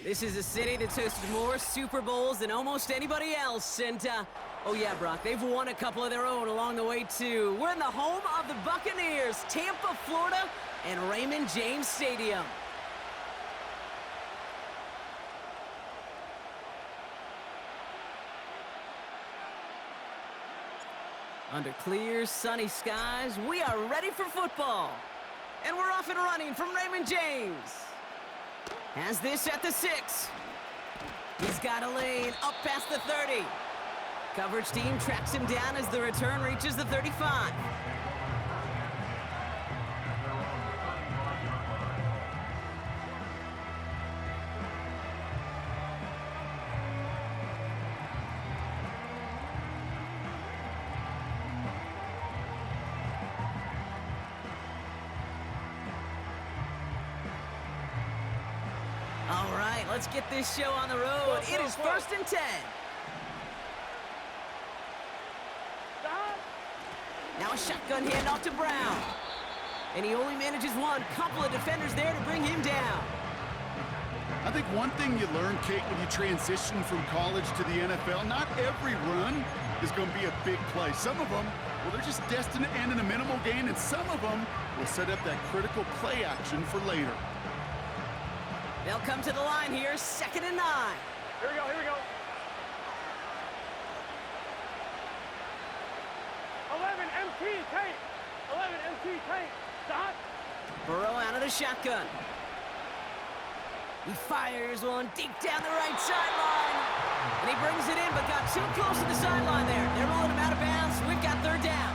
This is a city that's hosted more Super Bowls than almost anybody else. And, oh yeah, Brock, they've won a couple of their own along the way, too. We're in the home of the Buccaneers, Tampa, Florida, and Raymond James Stadium. Under clear, sunny skies, we are ready for football. And we're off and running from Raymond James. Has this at the 6. He's got a lane up past the 30. Coverage team tracks him down as the return reaches the 35. All right, let's get this show on the road. It is 1st and 10. Now a shotgun handoff to Brown. And he only manages one. Couple of defenders there to bring him down. I think one thing you learn, Kate, when you transition from college to the NFL, not every run is going to be a big play. Some of them, well, they're just destined to end in a minimal gain, and some of them will set up that critical play action for later. They'll come to the line here, 2nd and 9. Here we go, here we go. 11 MT tank. 11 MT tank. Dot. Burrow out of the shotgun. He fires one deep down the right sideline. And he brings it in, but got too close to the sideline there. They're rolling him out of bounds. We've got 3rd down.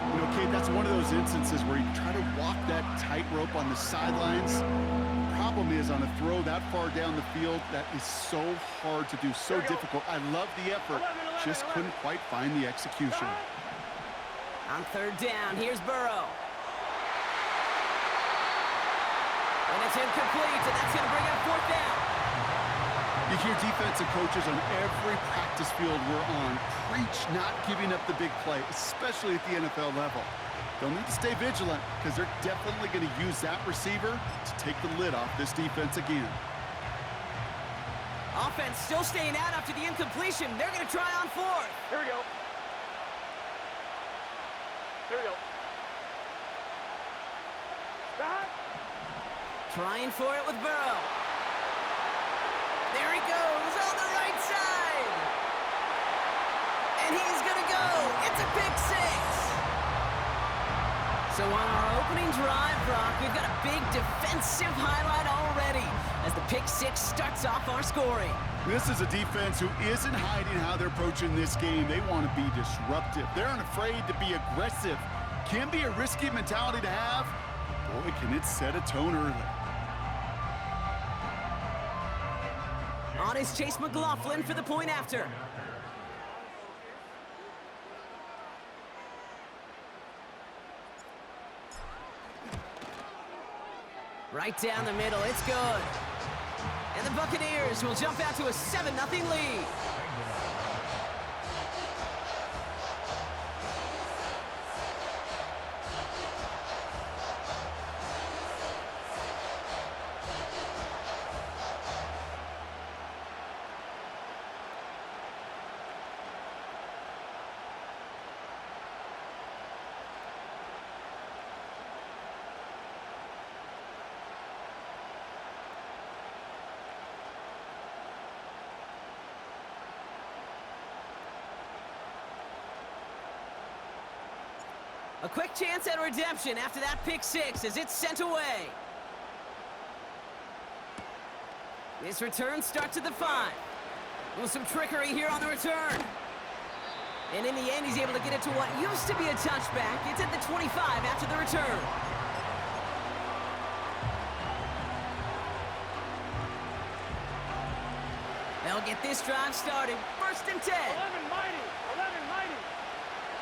You know, Kate, that's one of those instances where you try to walk that tightrope on the sidelines. Problem is, on a throw that far down the field, that is so hard to do, so difficult. I love the effort, just couldn't quite find the execution. On 3rd down, here's Burrow. And it's incomplete, and that's going to bring up 4th down. You hear defensive coaches on every practice field we're on preach not giving up the big play, especially at the NFL level. They'll need to stay vigilant because they're definitely going to use that receiver to take the lid off this defense again. Offense still staying out after the incompletion. They're going to try on 4th. Here we go. Here we go. Dot. Trying for it with Burrow. There he goes on the right side. And he's going to go. It's a pick 6. So on our opening drive, Brock, we've got a big defensive highlight already as the pick 6 starts off our scoring. This is a defense who isn't hiding how they're approaching this game. They want to be disruptive. They're unafraid to be aggressive. Can be a risky mentality to have. Boy, can it set a tone early. On is Chase McLaughlin for the point after. Right down the middle, it's good. And the Buccaneers will jump out to a 7-0 lead. A quick chance at redemption after that pick 6 as it's sent away. This return starts at the 5. With some trickery here on the return. And in the end, he's able to get it to what used to be a touchback. It's at the 25 after the return. They'll get this drive started. 1st and 10. 11 mighty. 11 mighty.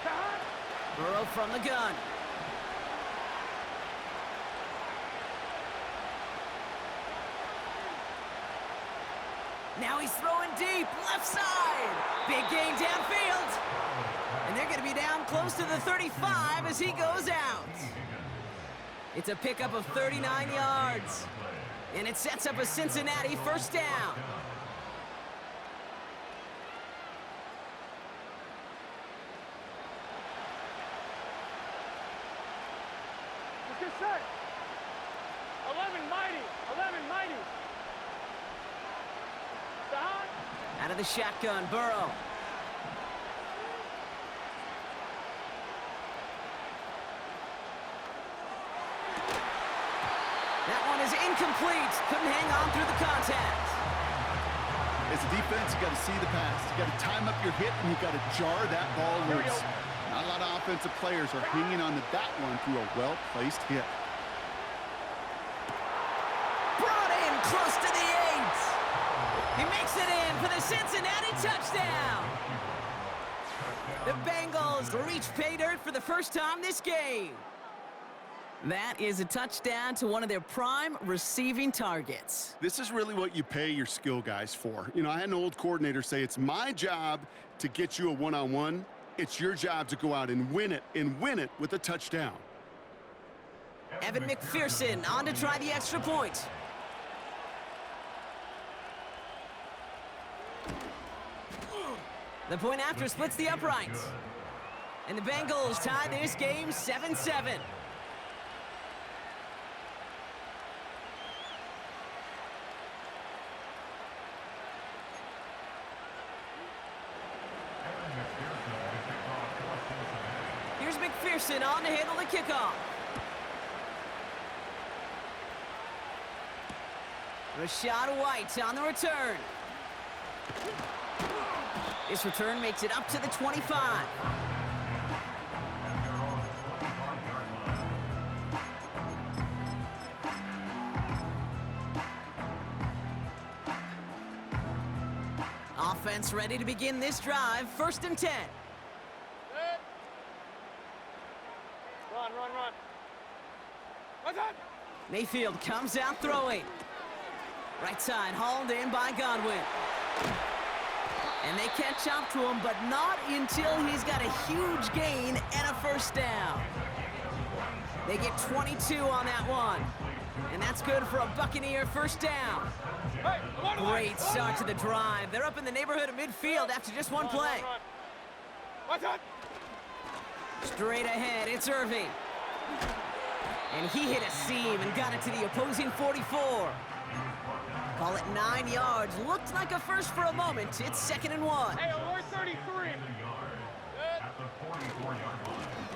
Dot. Burrow from the gun. Now he's throwing deep, left side. Big gain downfield. And they're going to be down close to the 35 as he goes out. It's a pickup of 39 yards. And it sets up a Cincinnati first down. Get set. 11 mighty. 11 mighty. Stop. Out of the shotgun, Burrow. That one is incomplete. Couldn't hang on through the contact. As a defense, you got to see the pass. You got to time up your hit, and you got to jar that ball loose. Not a lot of offensive players are hanging on to that one through a well-placed hit. Brought in close to the 8. He makes it in for the Cincinnati touchdown. The Bengals reach pay dirt for the first time this game. That is a touchdown to one of their prime receiving targets. This is really what you pay your skill guys for. You know, I had an old coordinator say, it's my job to get you a one-on-one. It's your job to go out and win it with a touchdown. Evan McPherson on to try the extra point. The point after splits the uprights. And the Bengals tie this game 7-7. Here's McPherson on to handle the kickoff. Rashad White on the return. This return makes it up to the 25. Offense ready to begin this drive. 1st and 10. Run, run, run. What's up? Mayfield comes out throwing. Right side hauled in by Godwin. And they catch up to him, but not until he's got a huge gain and a first down. They get 22 on that one. And that's good for a Buccaneer first down. Hey, Great start to the drive. They're up in the neighborhood of midfield after just one play. What's up? Straight ahead, it's Irving. And he hit a seam and got it to the opposing 44. Call it 9 yards. Looked like a first for a moment. It's 2nd and 1. Hey, alert 33.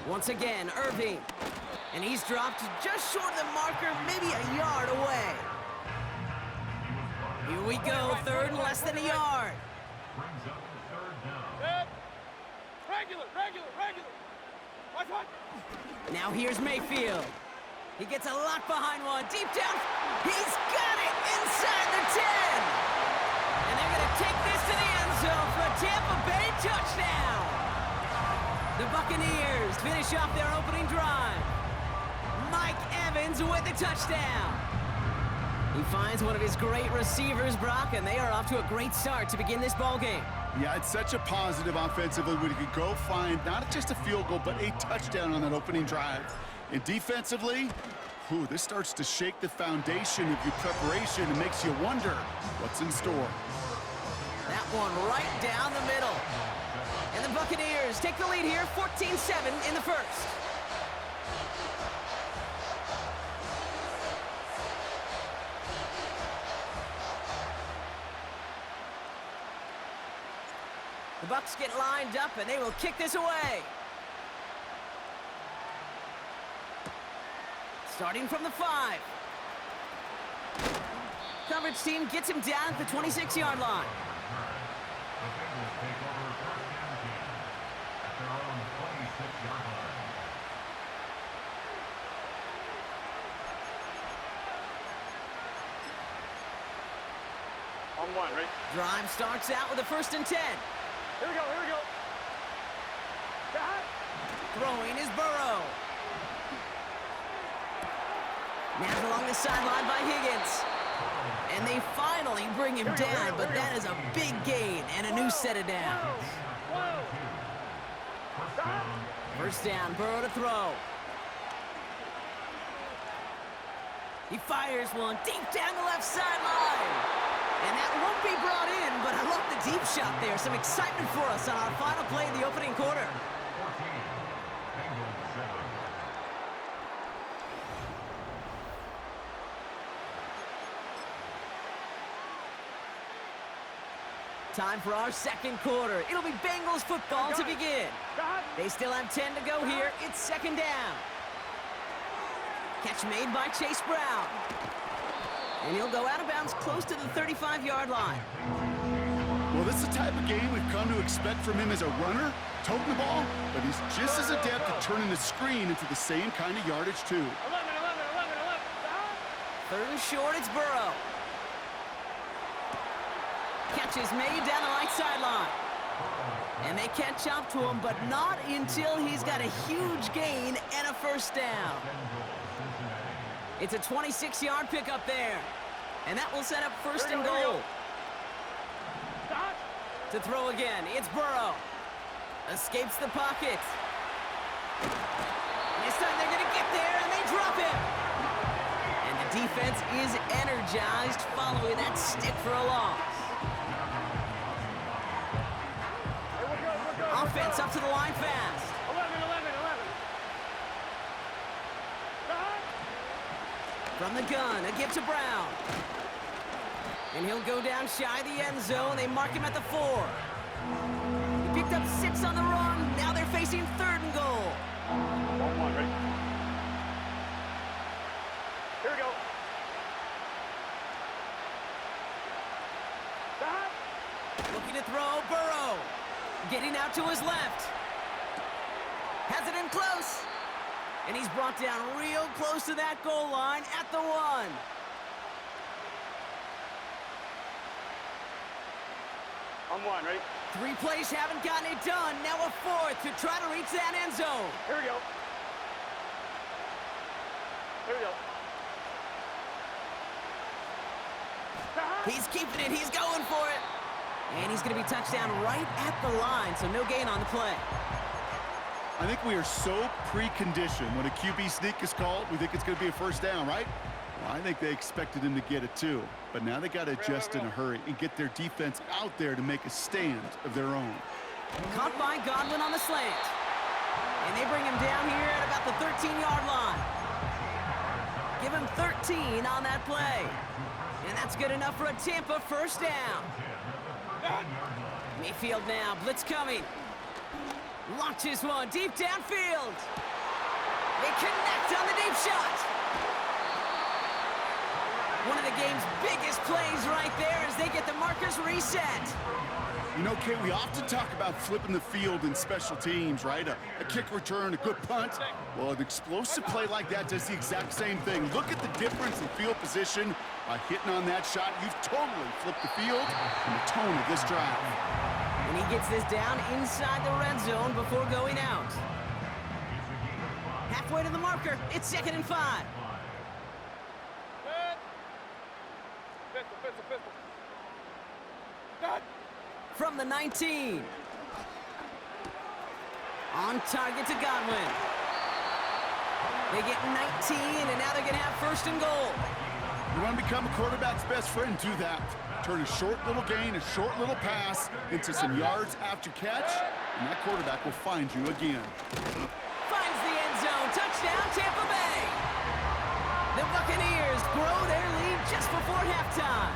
Once again, Irving. And he's dropped just short of the marker, maybe a yard away. Here we go, 3rd and less than a yard. Regular, regular, regular. What's up? Now here's Mayfield. He gets a lot behind one, deep down. He's got it inside the 10. And they're going to take this to the end zone for a Tampa Bay touchdown. The Buccaneers finish off their opening drive. Mike Evans with the touchdown. He finds one of his great receivers, Brock, and they are off to a great start to begin this ball game. Yeah, it's such a positive offensively when you could go find not just a field goal, but a touchdown on that opening drive. And defensively, this starts to shake the foundation of your preparation and makes you wonder what's in store. That one right down the middle. And the Buccaneers take the lead here, 14-7 in the first. The Bucs get lined up, and they will kick this away. Starting from the 5. Coverage team gets him down at the 26-yard line. On 1, right? Drive starts out with a 1st and 10. Here we go, here we go. Got. Throwing is Burrow. Now along the sideline by Higgins. And they finally bring him down, but that is a big gain and a new set of downs. First down, Burrow to throw. He fires one deep down the left sideline. And that won't be brought in, but I love the deep shot there. Some excitement for us on our final play in the opening quarter. Time for our second quarter. It'll be Bengals football to begin. They still have 10 to go here. It's second down. Catch made by Chase Brown. And he'll go out of bounds close to the 35-yard line. Well, this is the type of game we've come to expect from him as a runner, toting the ball, but he's just as adept at turning the screen into the same kind of yardage, too. 11. Third and short, it's Burrow. Catch is made down the right sideline. And they catch up to him, but not until he's got a huge gain and a first down. It's a 26-yard pickup there. And that will set up first and goal. To throw again, it's Burrow. Escapes the pocket. And this time they're going to get there, and they drop him. And the defense is energized following that stick for a loss. Offense up to the line fast. 11. From the gun, a give to Brown. And he'll go down shy of the end zone. They mark him at the 4. He picked up 6 on the run. Now they're facing third and goal. 1-1, ready? Here we go. Looking to throw, Burrow. Getting out to his left. Has it in close. And he's brought down real close to that goal line at the 1. On 1, ready? 3 plays haven't gotten it done. Now a 4th to try to reach that end zone. Here we go. He's keeping it. He's going for it. And he's going to be touched down right at the line, so no gain on the play. I think we are so preconditioned when a QB sneak is called, we think it's going to be a first down, right? Well, I think they expected him to get it too. But now they got to adjust in a hurry and get their defense out there to make a stand of their own. Caught by Godwin on the slant. And they bring him down here at about the 13-yard line. Give him 13 on that play. And that's good enough for a Tampa first down. Mayfield now, blitz coming. Launches one deep downfield. They connect on the deep shot. One of the game's biggest plays right there as they get the markers reset. You know, Kate, we often talk about flipping the field in special teams, right? A kick return, a good punt. Well, an explosive play like that does the exact same thing. Look at the difference in field position. By hitting on that shot, you've totally flipped the field and the tone of this drive. And he gets this down inside the red zone before going out. Halfway to the marker, it's 2nd and 5. Pistol. From the 19. On target to Godwin. They get 19, and now they're going to have first and goal. You want to become a quarterback's best friend, do that. Turn a short little gain, a short little pass into some yards after catch, and that quarterback will find you again. Finds the end zone. Touchdown, Tampa Bay. The Buccaneers grow their lead just before halftime.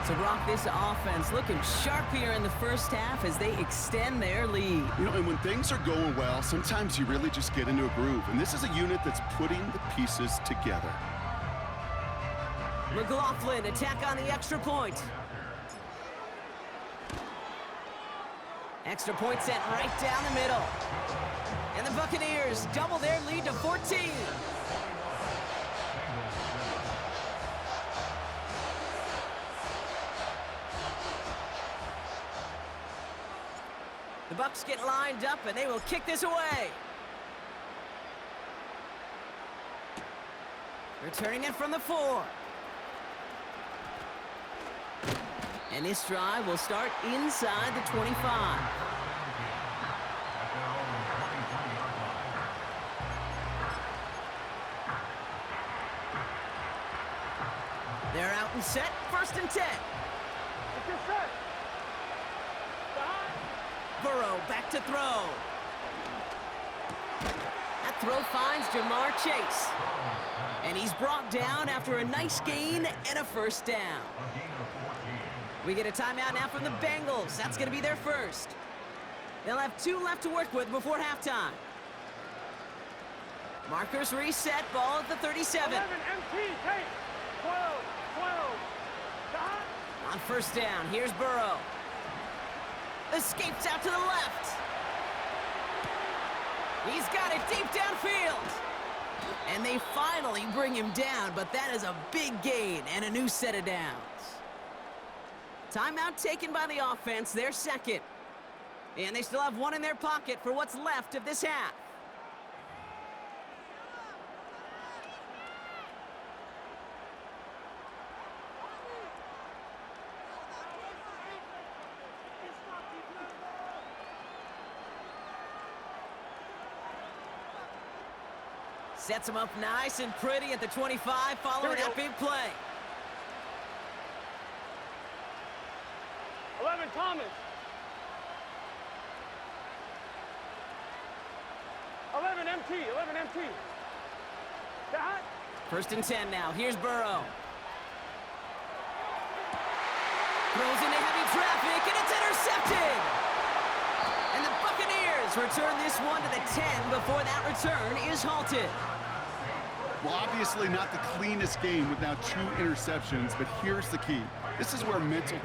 So, Brock, this offense looking sharp here in the first half as they extend their lead. You know, and when things are going well, sometimes you really just get into a groove. And this is a unit that's putting the pieces together. McLaughlin, attack on the extra point. Extra point sent right down the middle. And the Buccaneers double their lead to 14. The Bucs get lined up, and they will kick this away. Returning it from the 4. And this drive will start inside the 25. and set, 1st and 10. It's your set. Behind. Burrow back to throw. That throw finds Jamar Chase. And he's brought down after a nice gain and a 1st down. We get a timeout now from the Bengals. That's going to be their first. They'll have 2 left to work with before halftime. Markers reset, ball at the 37. 11 MT, take. 12. Behind. On 1st down, here's Burrow. Escapes out to the left. He's got it deep downfield. And they finally bring him down, but that is a big gain and a new set of downs. Timeout taken by the offense, their second. And they still have 1 in their pocket for what's left of this half. Sets him up nice and pretty at the 25 following that big play. 11 Thomas. 11 MT. Behind. 1st and 10 now. Here's Burrow. Throws into heavy traffic, and it's intercepted! And the Buccaneers return this one to the 10 before that return is halted. Well, obviously not the cleanest game with now 2 interceptions, but here's the key. This is where mental